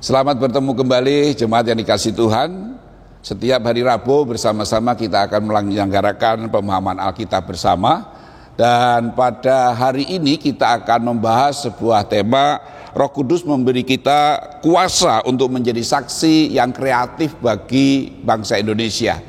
Selamat bertemu kembali jemaat yang dikasihi Tuhan. Setiap hari Rabu bersama-sama kita akan menyelenggarakan pemahaman Alkitab bersama. Dan pada hari ini kita akan membahas sebuah tema, Roh Kudus memberi kita kuasa untuk menjadi saksi yang kreatif bagi bangsa Indonesia.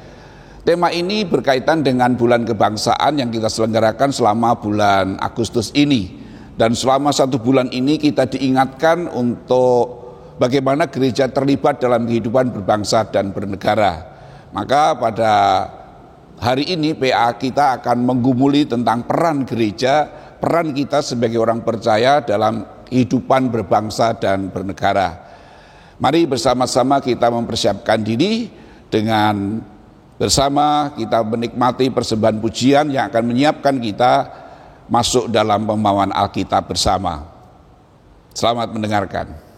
Tema ini berkaitan dengan bulan kebangsaan yang kita selenggarakan selama bulan Agustus ini. Dan selama 1 bulan ini kita diingatkan untuk bagaimana gereja terlibat dalam kehidupan berbangsa dan bernegara. Maka pada hari ini PA kita akan menggumuli tentang peran gereja, peran kita sebagai orang percaya dalam kehidupan berbangsa dan bernegara. Mari bersama-sama kita mempersiapkan diri dengan bersama kita menikmati persembahan pujian yang akan menyiapkan kita masuk dalam pemahaman Alkitab bersama. Selamat mendengarkan.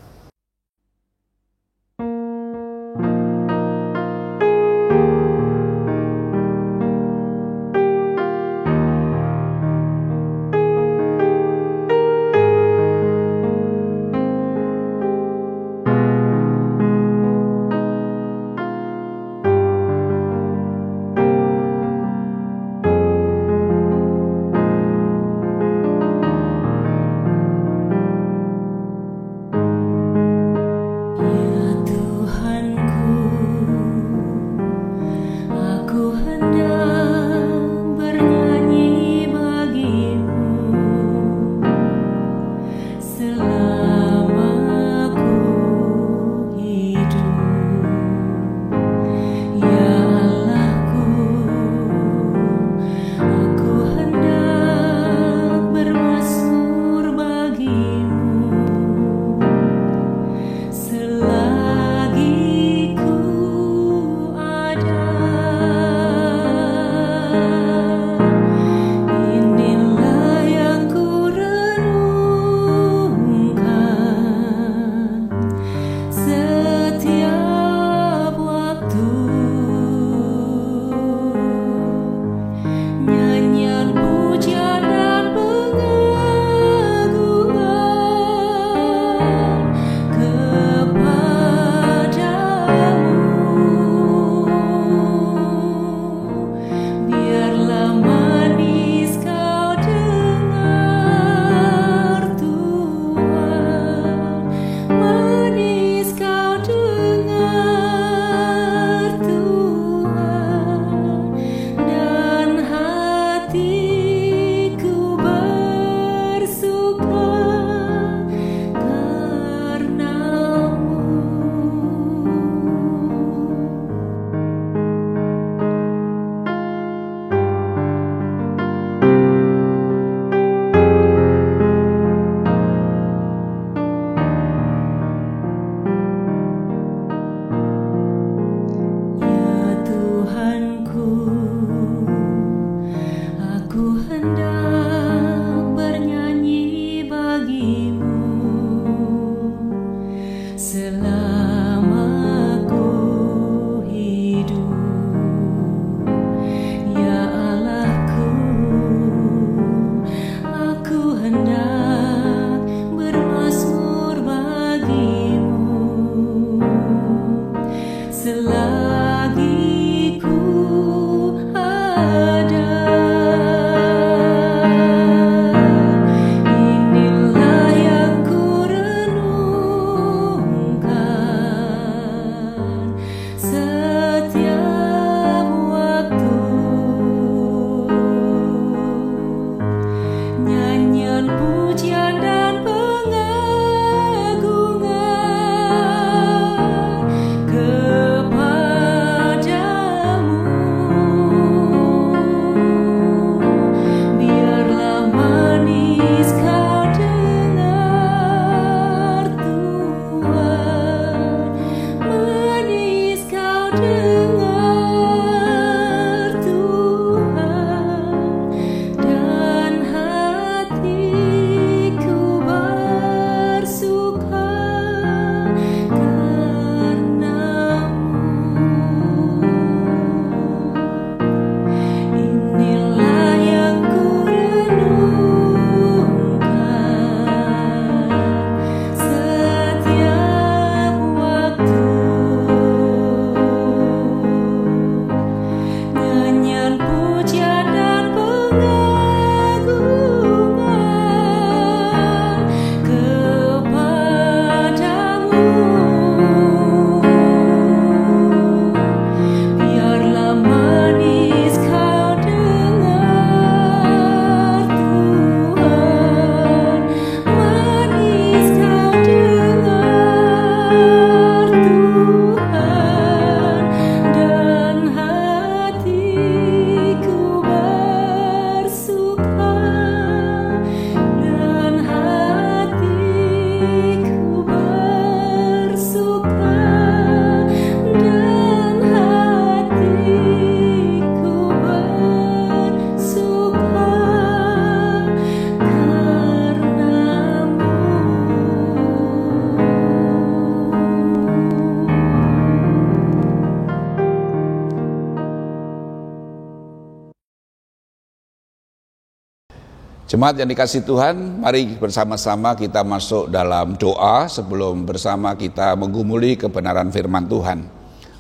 Jemaat yang dikasihi Tuhan, mari bersama-sama kita masuk dalam doa sebelum bersama kita menggumuli kebenaran firman Tuhan.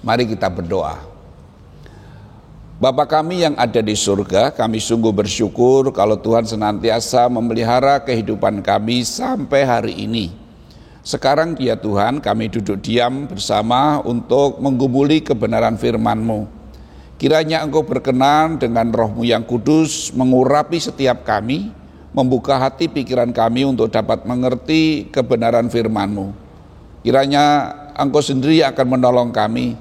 Mari kita berdoa. Bapa kami yang ada di surga, kami sungguh bersyukur kalau Tuhan senantiasa memelihara kehidupan kami sampai hari ini. Sekarang ya Tuhan, kami duduk diam bersama untuk menggumuli kebenaran firman-Mu. Kiranya Engkau berkenan dengan Roh-Mu yang kudus mengurapi setiap kami, membuka hati pikiran kami untuk dapat mengerti kebenaran firman-Mu. Kiranya Engkau sendiri akan menolong kami.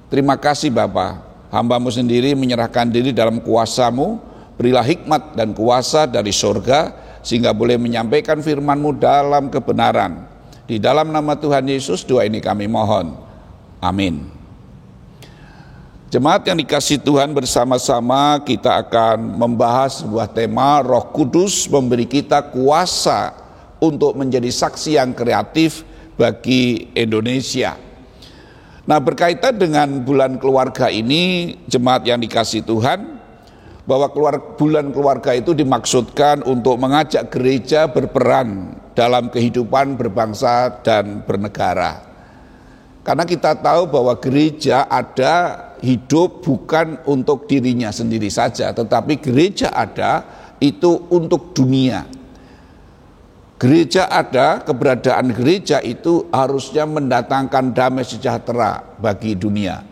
Terima kasih Bapa, hamba-Mu sendiri menyerahkan diri dalam kuasa-Mu, berilah hikmat dan kuasa dari surga, sehingga boleh menyampaikan firman-Mu dalam kebenaran. Di dalam nama Tuhan Yesus doa ini kami mohon. Amin. Jemaat yang dikasihi Tuhan, bersama-sama kita akan membahas sebuah tema Roh Kudus memberi kita kuasa untuk menjadi saksi yang kreatif bagi Indonesia. Nah, berkaitan dengan bulan keluarga ini, jemaat yang dikasihi Tuhan, bahwa bulan keluarga itu dimaksudkan untuk mengajak gereja berperan dalam kehidupan berbangsa dan bernegara. Karena kita tahu bahwa gereja ada hidup bukan untuk dirinya sendiri saja, tetapi gereja ada itu untuk dunia. Gereja ada, keberadaan gereja itu harusnya mendatangkan damai sejahtera bagi dunia.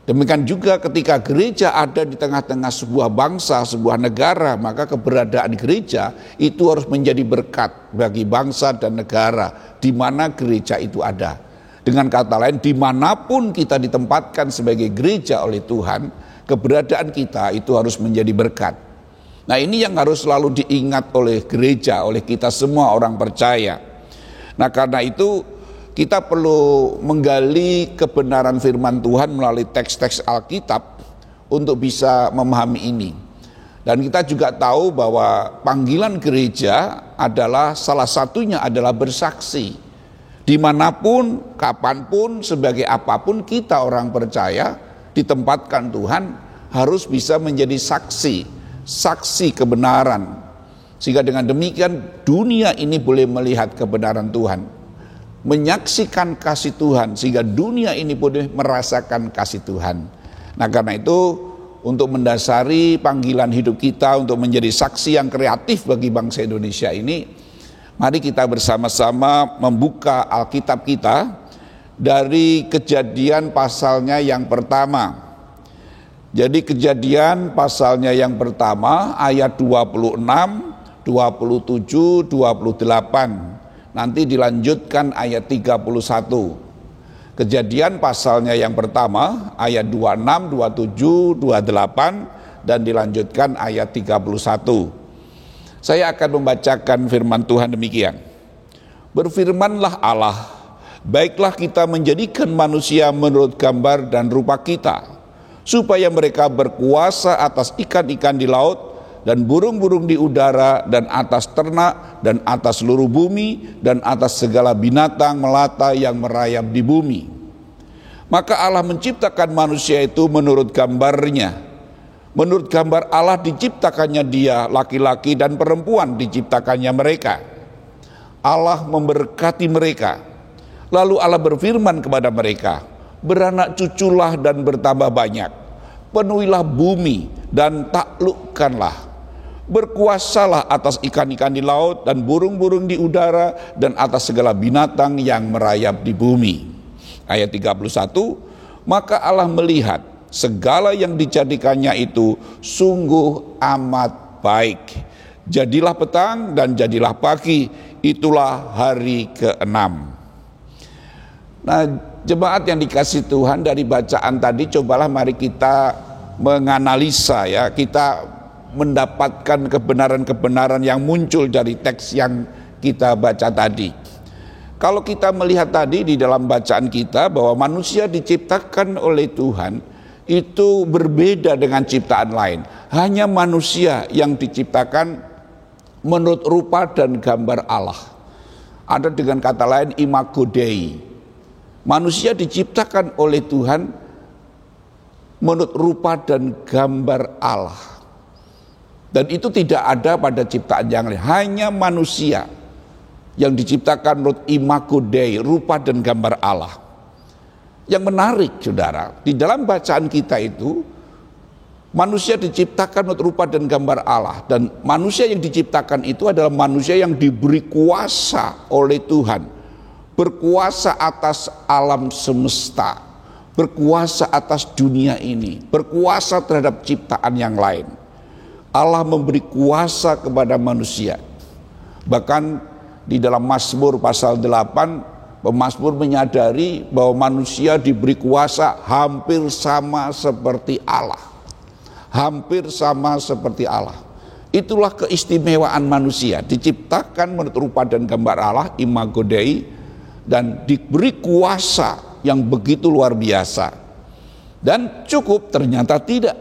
Demikian juga ketika gereja ada di tengah-tengah sebuah bangsa, sebuah negara, maka keberadaan gereja itu harus menjadi berkat bagi bangsa dan negara di mana gereja itu ada. Dengan kata lain, dimanapun kita ditempatkan sebagai gereja oleh Tuhan, keberadaan kita itu harus menjadi berkat. Nah, ini yang harus selalu diingat oleh gereja, oleh kita semua orang percaya. Nah, karena itu kita perlu menggali kebenaran firman Tuhan melalui teks-teks Alkitab untuk bisa memahami ini. Dan kita juga tahu bahwa panggilan gereja adalah salah satunya adalah bersaksi. Dimanapun, kapanpun, sebagai apapun kita orang percaya ditempatkan Tuhan harus bisa menjadi saksi kebenaran. Sehingga dengan demikian dunia ini boleh melihat kebenaran Tuhan, menyaksikan kasih Tuhan, sehingga dunia ini boleh merasakan kasih Tuhan. Nah, karena itu untuk mendasari panggilan hidup kita untuk menjadi saksi yang kreatif bagi bangsa Indonesia ini, mari kita bersama-sama membuka Alkitab kita dari Kejadian pasalnya yang pertama. Jadi Kejadian pasalnya yang pertama ayat 26, 27, 28. Nanti dilanjutkan ayat 31. Kejadian pasalnya yang pertama ayat 26, 27, 28 dan dilanjutkan ayat 31. Saya akan membacakan firman Tuhan demikian. Berfirmanlah Allah, baiklah kita menjadikan manusia menurut gambar dan rupa kita, supaya mereka berkuasa atas ikan-ikan di laut dan burung-burung di udara dan atas ternak dan atas seluruh bumi dan atas segala binatang melata yang merayap di bumi. Maka Allah menciptakan manusia itu menurut gambarnya. Menurut gambar Allah diciptakannya dia, laki-laki dan perempuan diciptakannya mereka. Allah memberkati mereka. Lalu Allah berfirman kepada mereka, beranak cuculah dan bertambah banyak. Penuhilah bumi dan taklukkanlah. Berkuasalah atas ikan-ikan di laut dan burung-burung di udara dan atas segala binatang yang merayap di bumi. Ayat 31, maka Allah melihat segala yang dijadikannya itu sungguh amat baik. Jadilah petang dan jadilah pagi, itulah hari ke-6. Nah, jemaat yang dikasihi Tuhan, dari bacaan tadi cobalah mari kita menganalisa ya, kita mendapatkan kebenaran-kebenaran yang muncul dari teks yang kita baca tadi. Kalau kita melihat tadi di dalam bacaan kita bahwa manusia diciptakan oleh Tuhan itu berbeda dengan ciptaan lain. Hanya manusia yang diciptakan menurut rupa dan gambar Allah. Ada dengan kata lain imago Dei. Manusia diciptakan oleh Tuhan menurut rupa dan gambar Allah. Dan itu tidak ada pada ciptaan yang lain. Hanya manusia yang diciptakan menurut imago Dei, rupa dan gambar Allah. Yang menarik, saudara, di dalam bacaan kita itu, manusia diciptakan menurut rupa dan gambar Allah. Dan manusia yang diciptakan itu adalah manusia yang diberi kuasa oleh Tuhan. Berkuasa atas alam semesta, berkuasa atas dunia ini, berkuasa terhadap ciptaan yang lain. Allah memberi kuasa kepada manusia. Bahkan di dalam Mazmur pasal 8, pemazmur menyadari bahwa manusia diberi kuasa hampir sama seperti Allah. Hampir sama seperti Allah. Itulah keistimewaan manusia, diciptakan menurut rupa dan gambar Allah, imago Dei, dan diberi kuasa yang begitu luar biasa. Dan cukup? Ternyata tidak.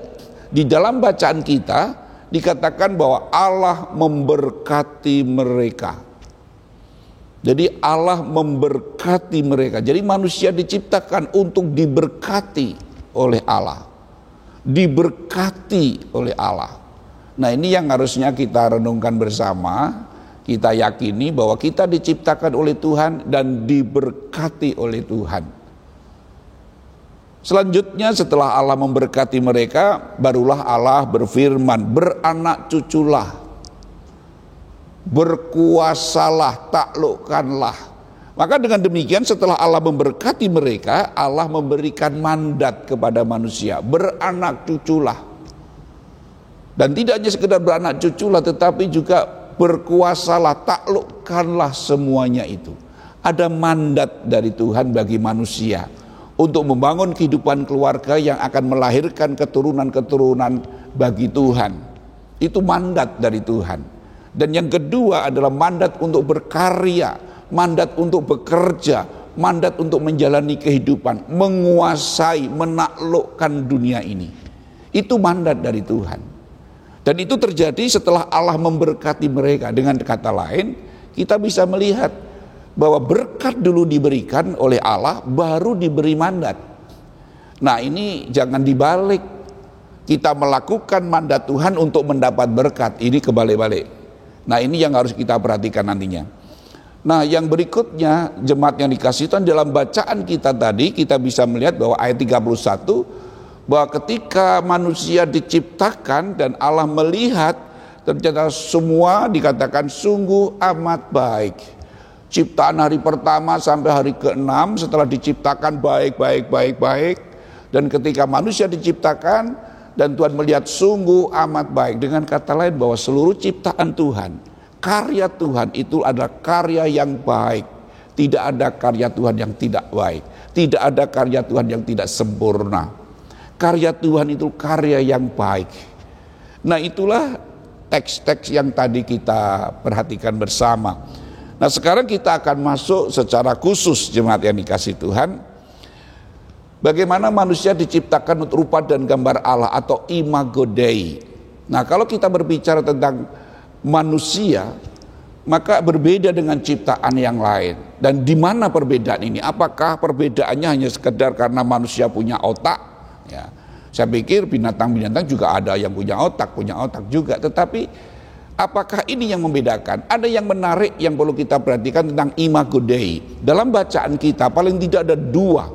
Di dalam bacaan kita dikatakan bahwa Allah memberkati mereka. Jadi Allah memberkati mereka. Jadi manusia diciptakan untuk diberkati oleh Allah. Diberkati oleh Allah. Nah, ini yang harusnya kita renungkan bersama. Kita yakini bahwa kita diciptakan oleh Tuhan dan diberkati oleh Tuhan. Selanjutnya setelah Allah memberkati mereka, barulah Allah berfirman, beranak cuculah, berkuasalah, taklukkanlah. Maka dengan demikian setelah Allah memberkati mereka, Allah memberikan mandat kepada manusia, beranak cuculah. Dan tidak hanya sekedar beranak cuculah, tetapi juga berkuasalah, taklukkanlah semuanya itu. Ada mandat dari Tuhan bagi manusia untuk membangun kehidupan keluarga yang akan melahirkan keturunan-keturunan bagi Tuhan. Itu mandat dari Tuhan. Dan yang kedua adalah mandat untuk berkarya, mandat untuk bekerja, mandat untuk menjalani kehidupan, menguasai, menaklukkan dunia ini. Itu mandat dari Tuhan. Dan itu terjadi setelah Allah memberkati mereka. Dengan kata lain, kita bisa melihat bahwa berkat dulu diberikan oleh Allah, baru diberi mandat. Nah, ini jangan dibalik. Kita melakukan mandat Tuhan untuk mendapat berkat. Ini kebalik-balik. Nah, ini yang harus kita perhatikan nantinya. Nah, yang berikutnya, jemaat yang dikasih Tuhan, dalam bacaan kita tadi, kita bisa melihat bahwa ayat 31, bahwa ketika manusia diciptakan dan Allah melihat, ternyata semua dikatakan sungguh amat baik. Ciptaan hari pertama sampai hari ke-6 setelah diciptakan baik. Dan ketika manusia diciptakan dan Tuhan melihat sungguh amat baik. Dengan kata lain bahwa seluruh ciptaan Tuhan, karya Tuhan itu adalah karya yang baik. Tidak ada karya Tuhan yang tidak baik. Tidak ada karya Tuhan yang tidak sempurna. Karya Tuhan itu karya yang baik. Nah, itulah teks-teks yang tadi kita perhatikan bersama. Nah, sekarang kita akan masuk secara khusus, jemaat yang dikasih Tuhan, bagaimana manusia diciptakan untuk rupa dan gambar Allah atau imago Dei. Nah, kalau kita berbicara tentang manusia, maka berbeda dengan ciptaan yang lain. Dan di mana perbedaan ini? Apakah perbedaannya hanya sekedar karena manusia punya otak? Ya, saya pikir binatang-binatang juga ada yang punya otak juga. Tetapi apakah ini yang membedakan? Ada yang menarik yang perlu kita perhatikan tentang imago Dei. Dalam bacaan kita paling tidak ada dua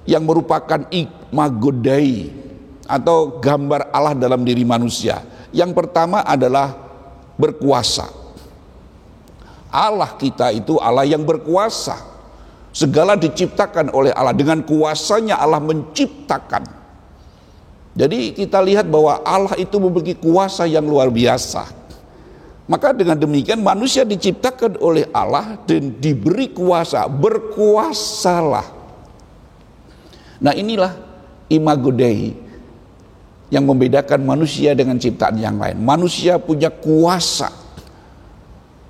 yang merupakan imago Dei atau gambar Allah dalam diri manusia. Yang pertama adalah berkuasa. Allah kita itu Allah yang berkuasa. Segala diciptakan oleh Allah, dengan kuasanya Allah menciptakan. Jadi kita lihat bahwa Allah itu memiliki kuasa yang luar biasa. Maka dengan demikian manusia diciptakan oleh Allah dan diberi kuasa, berkuasalah. Nah, inilah imago Dei yang membedakan manusia dengan ciptaan yang lain. Manusia punya kuasa.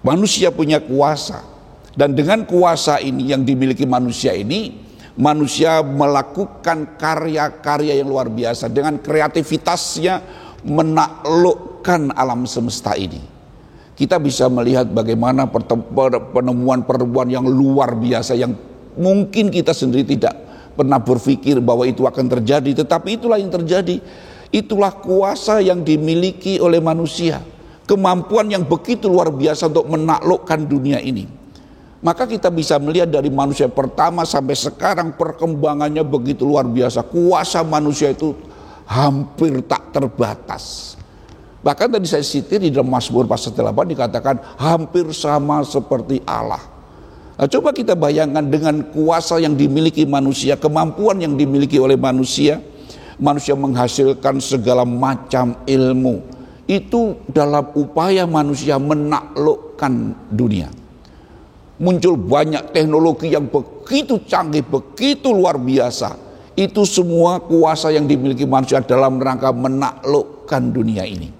Manusia punya kuasa. Dan dengan kuasa ini yang dimiliki manusia ini, manusia melakukan karya-karya yang luar biasa. Dengan kreativitasnya menaklukkan alam semesta ini. Kita bisa melihat bagaimana penemuan-penemuan yang luar biasa yang mungkin kita sendiri tidak pernah berpikir bahwa itu akan terjadi, tetapi itulah yang terjadi. Itulah kuasa yang dimiliki oleh manusia. Kemampuan yang begitu luar biasa untuk menaklukkan dunia ini. Maka kita bisa melihat dari manusia pertama sampai sekarang perkembangannya begitu luar biasa. Kuasa manusia itu hampir tak terbatas. Bahkan tadi saya sitir di dalam Mazmur pasal 8 dikatakan hampir sama seperti Allah. Nah, coba kita bayangkan dengan kuasa yang dimiliki manusia, kemampuan yang dimiliki oleh manusia, manusia menghasilkan segala macam ilmu. Itu dalam upaya manusia menaklukkan dunia. Muncul banyak teknologi yang begitu canggih, begitu luar biasa. Itu semua kuasa yang dimiliki manusia dalam rangka menaklukkan dunia ini.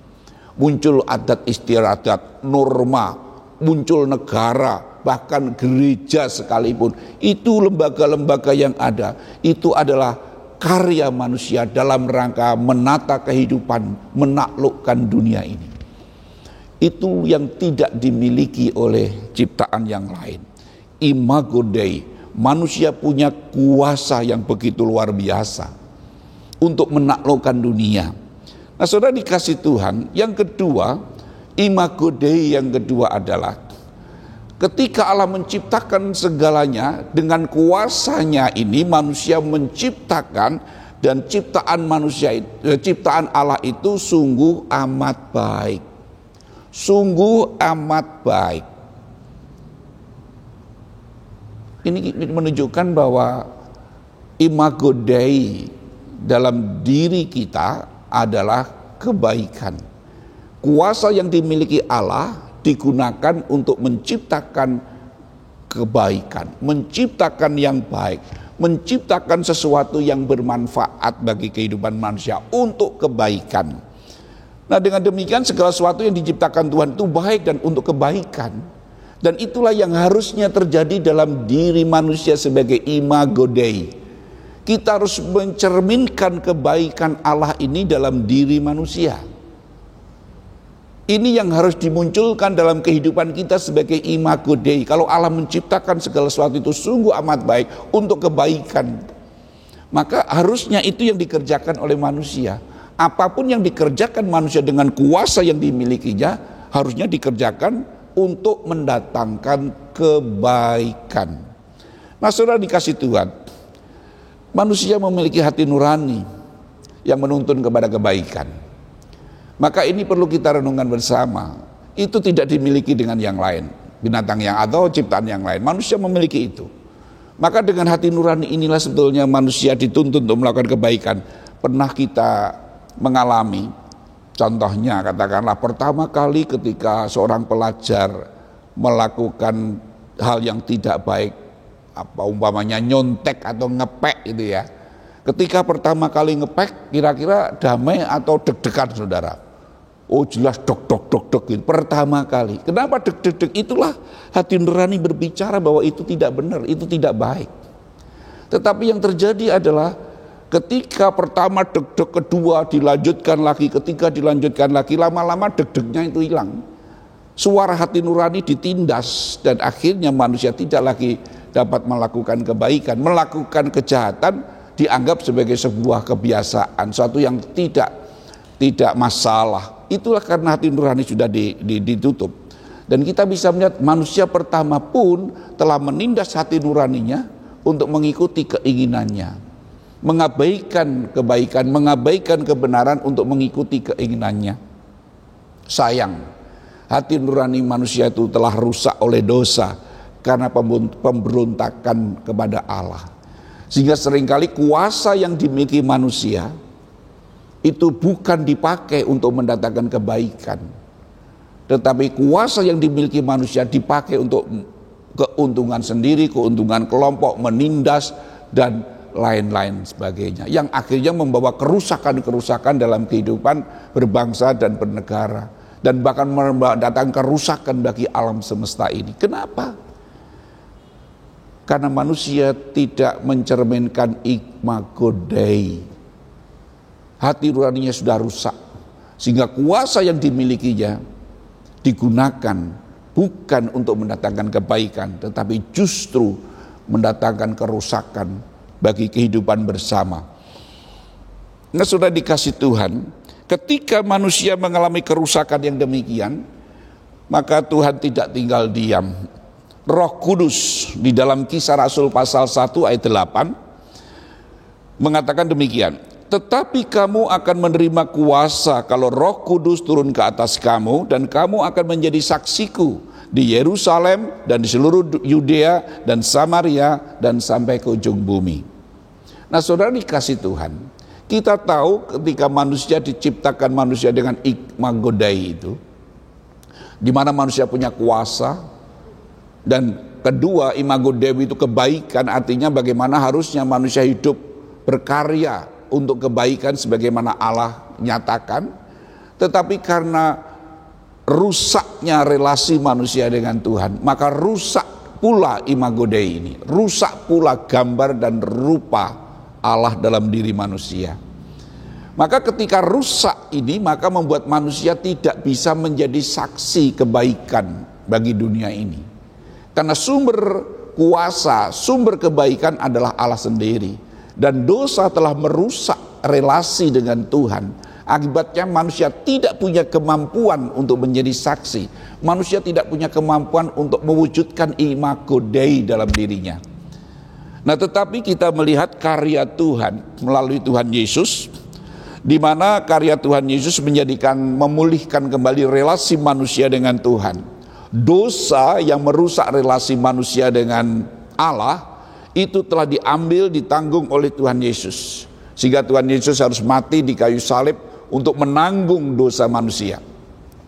Muncul adat istiadat, norma, muncul negara, bahkan gereja sekalipun. Itu lembaga-lembaga yang ada, itu adalah karya manusia dalam rangka menata kehidupan, menaklukkan dunia ini. Itu yang tidak dimiliki oleh ciptaan yang lain. Imago Dei, manusia punya kuasa yang begitu luar biasa untuk menaklukkan dunia. Nah, saudara dikasih Tuhan, yang kedua, Imago Dei yang kedua adalah ketika Allah menciptakan segalanya dengan kuasanya ini, manusia menciptakan, dan ciptaan manusia, ciptaan Allah itu sungguh amat baik. Sungguh amat baik. Ini menunjukkan bahwa Imago Dei dalam diri kita adalah kebaikan. Kuasa yang dimiliki Allah digunakan untuk menciptakan kebaikan, menciptakan yang baik, menciptakan sesuatu yang bermanfaat bagi kehidupan manusia untuk kebaikan. Nah, dengan demikian segala sesuatu yang diciptakan Tuhan itu baik dan untuk kebaikan. Dan itulah yang harusnya terjadi dalam diri manusia sebagai Imago Dei. Kita harus mencerminkan kebaikan Allah ini dalam diri manusia. Ini yang harus dimunculkan dalam kehidupan kita sebagai Imago Dei. Kalau Allah menciptakan segala sesuatu itu sungguh amat baik untuk kebaikan, maka harusnya itu yang dikerjakan oleh manusia. Apapun yang dikerjakan manusia dengan kuasa yang dimilikinya harusnya dikerjakan untuk mendatangkan kebaikan. Nah, saudara dikasih Tuhan, manusia memiliki hati nurani yang menuntun kepada kebaikan. Maka ini perlu kita renungkan bersama. Itu tidak dimiliki dengan yang lain, binatang yang atau ciptaan yang lain. Manusia memiliki itu. Maka dengan hati nurani inilah sebetulnya manusia dituntun untuk melakukan kebaikan. Pernah kita mengalami, contohnya katakanlah pertama kali ketika seorang pelajar melakukan hal yang tidak baik, apa umpamanya nyontek atau ngepek itu ya. Ketika pertama kali ngepek, kira-kira damai atau deg-degan saudara? Oh jelas deg-deg gitu. Pertama kali. Kenapa deg-deg? Itulah hati nurani berbicara bahwa itu tidak benar, itu tidak baik. Tetapi yang terjadi adalah ketika pertama deg-deg, kedua dilanjutkan lagi, ketiga dilanjutkan lagi, lama-lama deg-degnya itu hilang. Suara hati nurani ditindas dan akhirnya manusia tidak lagi dapat melakukan kebaikan, melakukan kejahatan dianggap sebagai sebuah kebiasaan, suatu yang tidak masalah. Itulah karena hati nurani sudah ditutup. Dan kita bisa melihat manusia pertama pun telah menindas hati nuraninya untuk mengikuti keinginannya, mengabaikan kebaikan, mengabaikan kebenaran untuk mengikuti keinginannya. Sayang, hati nurani manusia itu telah rusak oleh dosa karena pemberontakan kepada Allah. Sehingga seringkali kuasa yang dimiliki manusia itu bukan dipakai untuk mendatangkan kebaikan, tetapi kuasa yang dimiliki manusia dipakai untuk keuntungan sendiri, keuntungan kelompok, menindas dan lain-lain sebagainya, yang akhirnya membawa kerusakan-kerusakan dalam kehidupan berbangsa dan bernegara, dan bahkan mendatangkan kerusakan bagi alam semesta ini. Kenapa? Karena manusia tidak mencerminkan Imago Dei. Hati nuraninya sudah rusak, sehingga kuasa yang dimilikinya digunakan bukan untuk mendatangkan kebaikan, tetapi justru mendatangkan kerusakan bagi kehidupan bersama. Nah, sudah dikasih Tuhan, ketika manusia mengalami kerusakan yang demikian, maka Tuhan tidak tinggal diam. Roh Kudus di dalam Kisah Rasul pasal 1 ayat 8 mengatakan demikian, tetapi kamu akan menerima kuasa kalau Roh Kudus turun ke atas kamu, dan kamu akan menjadi saksiku di Yerusalem dan di seluruh Yudea dan Samaria dan sampai ke ujung bumi. Nah, saudara dikasih Tuhan, kita tahu ketika manusia diciptakan manusia dengan imago Dei itu, di mana manusia punya kuasa, dan kedua imago Dei itu kebaikan, artinya bagaimana harusnya manusia hidup berkarya untuk kebaikan sebagaimana Allah nyatakan. Tetapi karena rusaknya relasi manusia dengan Tuhan, maka rusak pula imago Dei ini, rusak pula gambar dan rupa Allah dalam diri manusia. Maka ketika rusak ini, maka membuat manusia tidak bisa menjadi saksi kebaikan bagi dunia ini. Karena sumber kuasa, sumber kebaikan adalah Allah sendiri. Dan dosa telah merusak relasi dengan Tuhan. Akibatnya manusia tidak punya kemampuan untuk menjadi saksi. Manusia tidak punya kemampuan untuk mewujudkan imago Dei dalam dirinya. Nah, tetapi kita melihat karya Tuhan melalui Tuhan Yesus, di mana karya Tuhan Yesus memulihkan kembali relasi manusia dengan Tuhan. Dosa yang merusak relasi manusia dengan Allah itu telah diambil, ditanggung oleh Tuhan Yesus. Sehingga Tuhan Yesus harus mati di kayu salib untuk menanggung dosa manusia.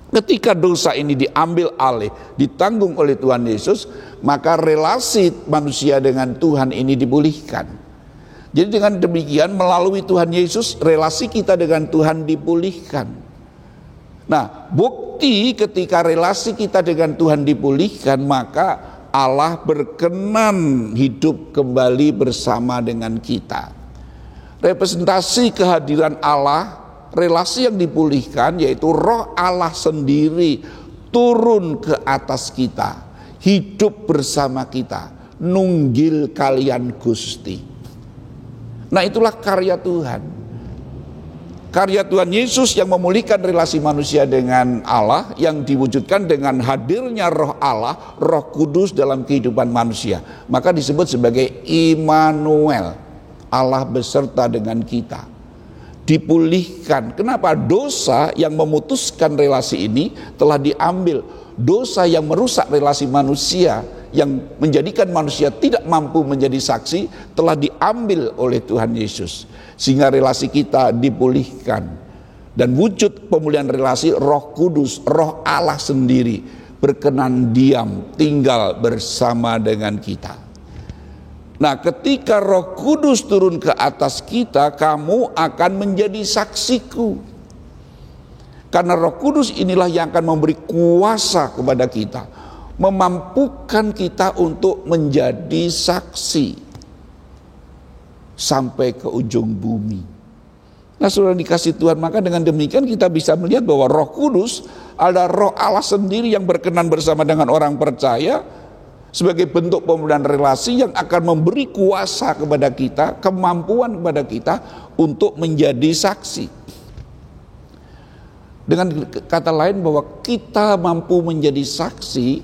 Ketika dosa ini diambil alih, ditanggung oleh Tuhan Yesus, maka relasi manusia dengan Tuhan ini dipulihkan. Jadi dengan demikian melalui Tuhan Yesus, relasi kita dengan Tuhan dipulihkan. Nah, bukti ketika relasi kita dengan Tuhan dipulihkan, maka Allah berkenan hidup kembali bersama dengan kita. Representasi kehadiran Allah, relasi yang dipulihkan, yaitu Roh Allah sendiri turun ke atas kita, hidup bersama kita, nunggil kalian Gusti. Nah, itulah karya Tuhan. Karya Tuhan Yesus yang memulihkan relasi manusia dengan Allah, yang diwujudkan dengan hadirnya Roh Allah, Roh Kudus dalam kehidupan manusia. Maka disebut sebagai Immanuel, Allah beserta dengan kita. Dipulihkan. Kenapa? Dosa yang memutuskan relasi ini telah diambil. Dosa yang merusak relasi manusia, yang menjadikan manusia tidak mampu menjadi saksi, telah diambil oleh Tuhan Yesus. Sehingga relasi kita dipulihkan. Dan wujud pemulihan relasi, Roh Kudus, Roh Allah sendiri berkenan diam, tinggal bersama dengan kita. Nah, ketika Roh Kudus turun ke atas kita, kamu akan menjadi saksiku. Karena Roh Kudus inilah yang akan memberi kuasa kepada kita, memampukan kita untuk menjadi saksi sampai ke ujung bumi. Nah, sudah dikasih Tuhan, maka dengan demikian kita bisa melihat bahwa Roh Kudus adalah Roh Allah sendiri yang berkenan bersama dengan orang percaya sebagai bentuk pemulihan relasi yang akan memberi kuasa kepada kita, kemampuan kepada kita untuk menjadi saksi. Dengan kata lain, bahwa kita mampu menjadi saksi,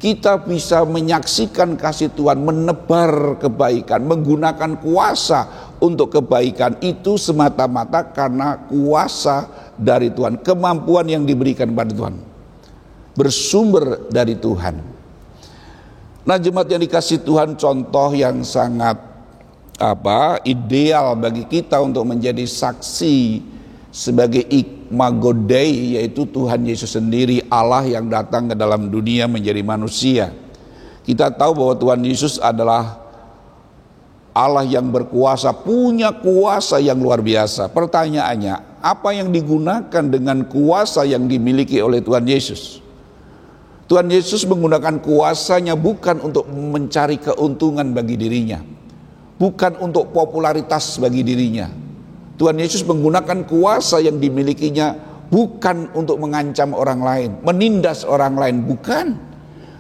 kita bisa menyaksikan kasih Tuhan, menebar kebaikan, menggunakan kuasa untuk kebaikan itu semata-mata karena kuasa dari Tuhan, kemampuan yang diberikan pada Tuhan, bersumber dari Tuhan. Nah, jemaat yang dikasih Tuhan, contoh yang sangat ideal bagi kita untuk menjadi saksi sebagai imago Dei, yaitu Tuhan Yesus sendiri, Allah yang datang ke dalam dunia menjadi manusia. Kita tahu bahwa Tuhan Yesus adalah Allah yang berkuasa, punya kuasa yang luar biasa. Pertanyaannya, apa yang digunakan dengan kuasa yang dimiliki oleh Tuhan Yesus? Tuhan Yesus menggunakan kuasanya bukan untuk mencari keuntungan bagi dirinya, bukan untuk popularitas bagi dirinya. Tuhan Yesus menggunakan kuasa yang dimilikinya bukan untuk mengancam orang lain, menindas orang lain, bukan.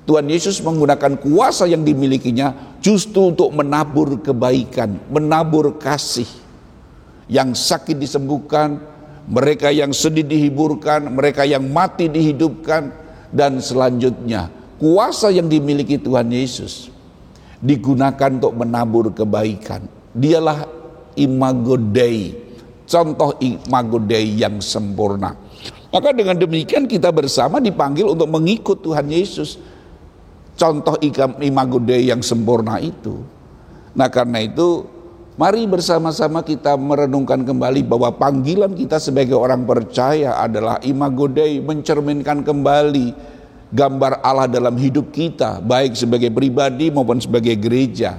Tuhan Yesus menggunakan kuasa yang dimilikinya justru untuk menabur kebaikan, menabur kasih. yang sakit disembuhkan, mereka yang sedih dihiburkan, mereka yang mati dihidupkan, dan selanjutnya kuasa yang dimiliki Tuhan Yesus digunakan untuk menabur kebaikan. Dialah imago Dei, contoh imago Dei yang sempurna. Maka dengan demikian kita bersama dipanggil untuk mengikut Tuhan Yesus, contoh imago Dei yang sempurna itu. Nah karena itu mari bersama-sama kita merenungkan kembali bahwa panggilan kita sebagai orang percaya adalah imago Dei, mencerminkan kembali gambar Allah dalam hidup kita, baik sebagai pribadi maupun sebagai gereja.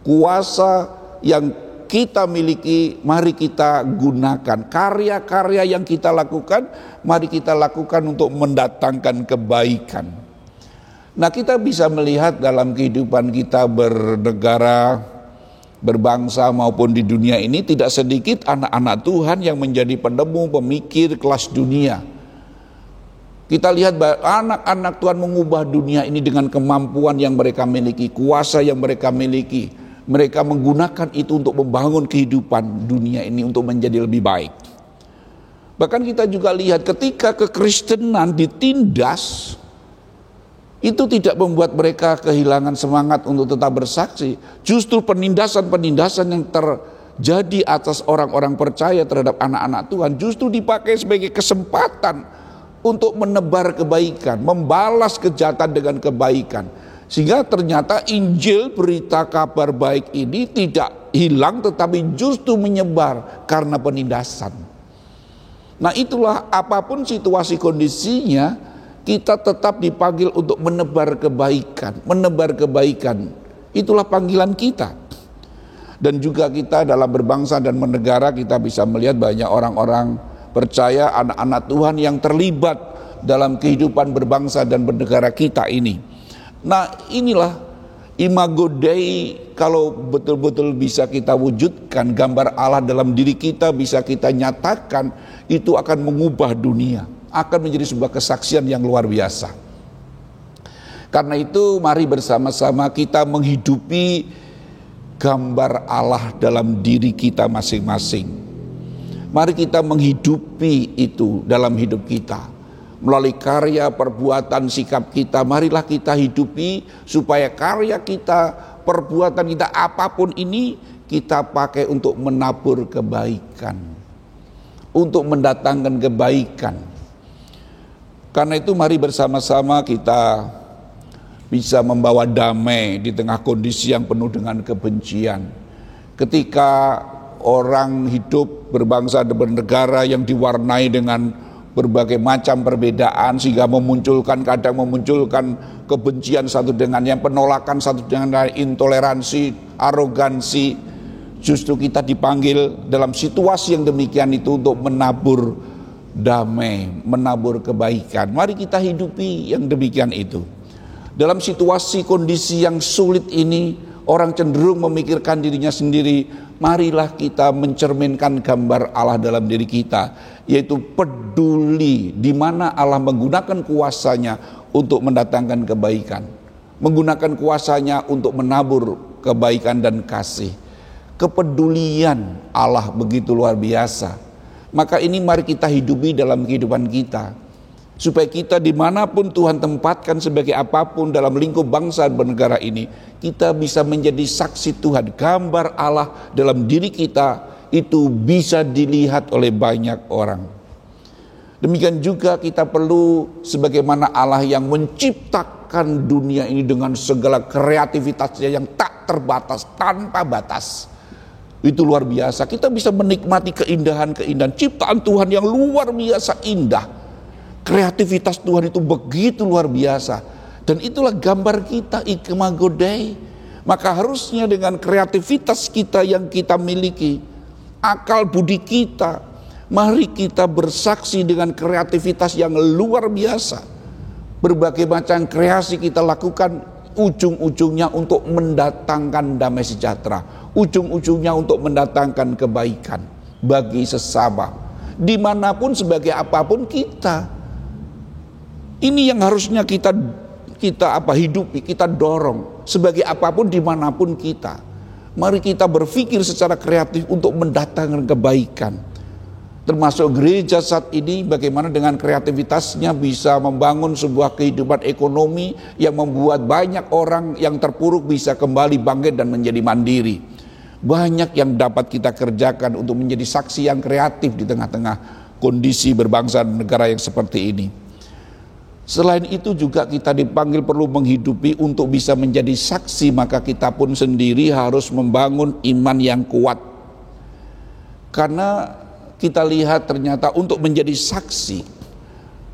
Kuasa yang kita miliki, mari kita gunakan. Karya-karya yang kita lakukan, mari kita lakukan untuk mendatangkan kebaikan. Nah kita bisa melihat dalam kehidupan kita bernegara, berbangsa maupun di dunia ini, tidak sedikit anak-anak Tuhan yang menjadi penemu, pemikir kelas dunia. Kita lihat bahwa anak-anak Tuhan mengubah dunia ini dengan kemampuan yang mereka miliki, kuasa yang mereka miliki. Mereka menggunakan itu untuk membangun kehidupan dunia ini untuk menjadi lebih baik. Bahkan kita juga lihat ketika kekristenan ditindas, itu tidak membuat mereka kehilangan semangat untuk tetap bersaksi. Justru penindasan-penindasan yang terjadi atas orang-orang percaya terhadap anak-anak Tuhan justru dipakai sebagai kesempatan untuk menebar kebaikan, membalas kejahatan dengan kebaikan. Sehingga ternyata Injil, berita kabar baik ini tidak hilang tetapi justru menyebar karena penindasan. Nah itulah, apapun situasi kondisinya, kita tetap dipanggil untuk menebar kebaikan. Menebar kebaikan, itulah panggilan kita. Dan juga kita dalam berbangsa dan bernegara, kita bisa melihat banyak orang-orang percaya, anak-anak Tuhan yang terlibat dalam kehidupan berbangsa dan bernegara kita ini. Nah inilah imago Dei, kalau betul-betul bisa kita wujudkan, gambar Allah dalam diri kita bisa kita nyatakan, itu akan mengubah dunia, akan menjadi sebuah kesaksian yang luar biasa. Karena itu mari bersama-sama kita menghidupi gambar Allah dalam diri kita masing-masing. Mari kita menghidupi itu dalam hidup kita. Melalui karya, perbuatan, sikap kita, marilah kita hidupi supaya karya kita, perbuatan kita, apapun ini kita pakai untuk menabur kebaikan, untuk mendatangkan kebaikan. Karena itu mari bersama-sama kita bisa membawa damai di tengah kondisi yang penuh dengan kebencian. Ketika orang hidup berbangsa dan bernegara yang diwarnai dengan berbagai macam perbedaan, sehingga kadang memunculkan kebencian satu dengan yang, penolakan satu dengan lain, intoleransi, arogansi. Justru kita dipanggil dalam situasi yang demikian itu untuk menabur damai, menabur kebaikan. Mari kita hidupi yang demikian itu. Dalam situasi kondisi yang sulit ini, orang cenderung memikirkan dirinya sendiri. Marilah kita mencerminkan gambar Allah dalam diri kita, yaitu peduli, di mana Allah menggunakan kuasanya untuk mendatangkan kebaikan, menggunakan kuasanya untuk menabur kebaikan dan kasih. Kepedulian Allah begitu luar biasa. Maka ini mari kita hidupi dalam kehidupan kita, supaya kita dimanapun Tuhan tempatkan sebagai apapun dalam lingkup bangsa dan bernegara ini, kita bisa menjadi saksi Tuhan. Gambar Allah dalam diri kita itu bisa dilihat oleh banyak orang. Demikian juga kita perlu, sebagaimana Allah yang menciptakan dunia ini dengan segala kreativitasnya yang tak terbatas, tanpa batas. Itu luar biasa. Kita bisa menikmati keindahan-keindahan ciptaan Tuhan yang luar biasa indah. Kreativitas Tuhan itu begitu luar biasa. Dan itulah gambar kita, imago Dei. Maka harusnya dengan kreativitas kita yang kita miliki, akal budi kita, mari kita bersaksi dengan kreativitas yang luar biasa. Berbagai macam kreasi kita lakukan, ujung-ujungnya untuk mendatangkan damai sejahtera, ujung-ujungnya untuk mendatangkan kebaikan bagi sesama, dimanapun, sebagai apapun kita. Ini yang harusnya kita hidupi, kita dorong, sebagai apapun dimanapun kita. Mari kita berpikir secara kreatif untuk mendatangkan kebaikan. Termasuk gereja saat ini bagaimana dengan kreativitasnya bisa membangun sebuah kehidupan ekonomi yang membuat banyak orang yang terpuruk bisa kembali bangkit dan menjadi mandiri. Banyak yang dapat kita kerjakan untuk menjadi saksi yang kreatif di tengah-tengah kondisi berbangsa dan negara yang seperti ini. Selain itu juga kita dipanggil perlu menghidupi untuk bisa menjadi saksi, maka kita pun sendiri harus membangun iman yang kuat. Karena kita lihat ternyata untuk menjadi saksi,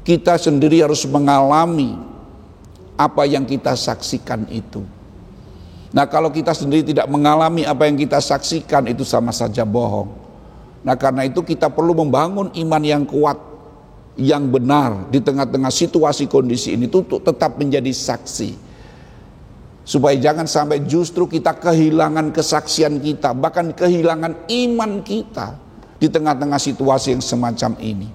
kita sendiri harus mengalami apa yang kita saksikan itu. Nah, kalau kita sendiri tidak mengalami apa yang kita saksikan, itu sama saja bohong. Nah, karena itu kita perlu membangun iman yang kuat, yang benar di tengah-tengah situasi kondisi ini untuk tetap menjadi saksi. Supaya jangan sampai justru kita kehilangan kesaksian kita, bahkan kehilangan iman kita di tengah-tengah situasi yang semacam ini.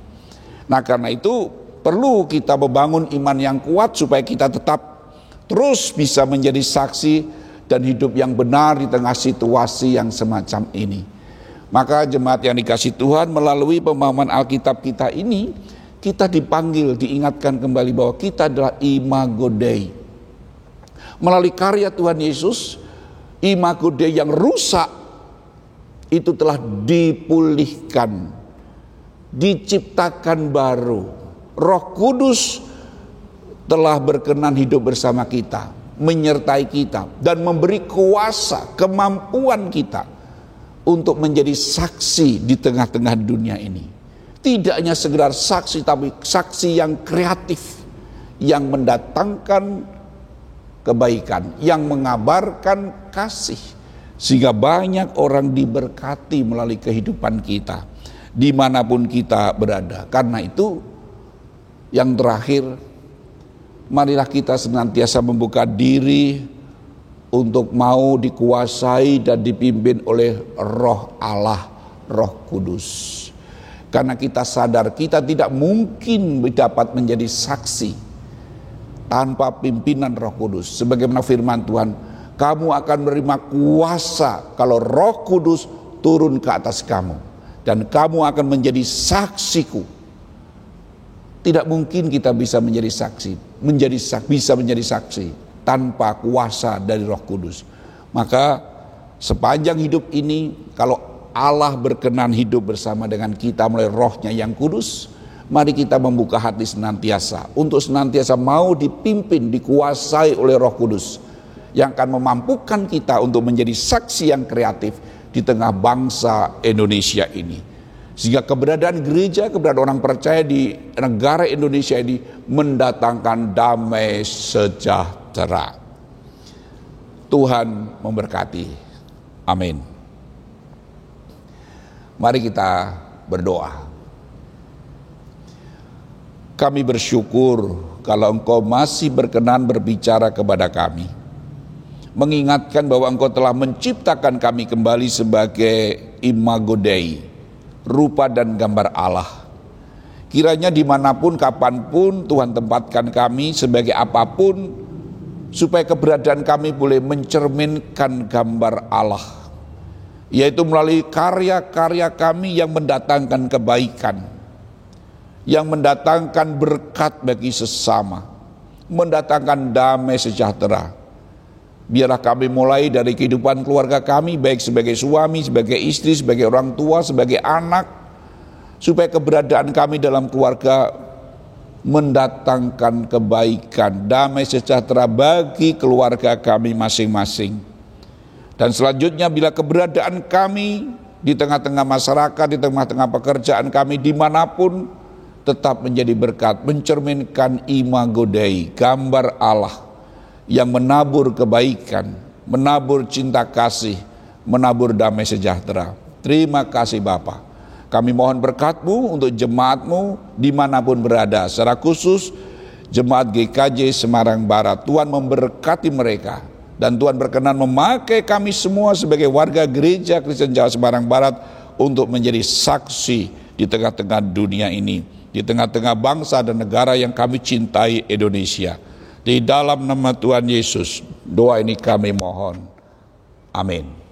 Nah, karena itu perlu kita membangun iman yang kuat supaya kita tetap terus bisa menjadi saksi dan hidup yang benar di tengah situasi yang semacam ini. Maka jemaat yang dikasihi Tuhan, melalui pemahaman Alkitab kita ini, kita dipanggil, diingatkan kembali bahwa kita adalah imago Dei. Melalui karya Tuhan Yesus, imago Dei yang rusak itu telah dipulihkan, diciptakan baru. Roh Kudus telah berkenan hidup bersama kita, menyertai kita, dan memberi kuasa, kemampuan kita untuk menjadi saksi di tengah-tengah dunia ini. Tidak hanya sekedar saksi, tapi saksi yang kreatif, yang mendatangkan kebaikan, yang mengabarkan kasih, sehingga banyak orang diberkati melalui kehidupan kita, dimanapun kita berada. Karena itu, yang terakhir, marilah kita senantiasa membuka diri untuk mau dikuasai dan dipimpin oleh Roh Allah, Roh Kudus. Karena kita sadar kita tidak mungkin dapat menjadi saksi tanpa pimpinan Roh Kudus. Sebagaimana firman Tuhan, kamu akan menerima kuasa kalau Roh Kudus turun ke atas kamu, dan kamu akan menjadi saksiku. Tidak mungkin kita bisa menjadi saksi, bisa menjadi saksi tanpa kuasa dari Roh Kudus. Maka sepanjang hidup ini, kalau Allah berkenan hidup bersama dengan kita melalui Roh-Nya yang kudus, mari kita membuka hati senantiasa untuk senantiasa mau dipimpin, dikuasai oleh Roh Kudus yang akan memampukan kita untuk menjadi saksi yang kreatif di tengah bangsa Indonesia ini. Sehingga keberadaan gereja, keberadaan orang percaya di negara Indonesia ini mendatangkan damai sejahtera. Tuhan memberkati. Amin. Mari kita berdoa. Kami bersyukur kalau Engkau masih berkenan berbicara kepada kami, mengingatkan bahwa Engkau telah menciptakan kami kembali sebagai imago Dei, rupa dan gambar Allah. Kiranya dimanapun, kapanpun Tuhan tempatkan kami sebagai apapun, supaya keberadaan kami boleh mencerminkan gambar Allah, yaitu melalui karya-karya kami yang mendatangkan kebaikan, yang mendatangkan berkat bagi sesama, mendatangkan damai sejahtera. Biarlah kami mulai dari kehidupan keluarga kami, baik sebagai suami, sebagai istri, sebagai orang tua, sebagai anak, supaya keberadaan kami dalam keluarga mendatangkan kebaikan, damai sejahtera bagi keluarga kami masing-masing. Dan selanjutnya, bila keberadaan kami di tengah-tengah masyarakat, di tengah-tengah pekerjaan kami, dimanapun, tetap menjadi berkat, mencerminkan imago Dei, gambar Allah yang menabur kebaikan, menabur cinta kasih, menabur damai sejahtera. Terima kasih Bapa. Kami mohon berkat-Mu untuk jemaat-Mu dimanapun berada, secara khusus jemaat GKJ Semarang Barat. Tuhan memberkati mereka, dan Tuhan berkenan memakai kami semua sebagai warga gereja Kristen Jawa Semarang Barat untuk menjadi saksi di tengah-tengah dunia ini, di tengah-tengah bangsa dan negara yang kami cintai, Indonesia. Di dalam nama Tuhan Yesus, doa ini kami mohon. Amin.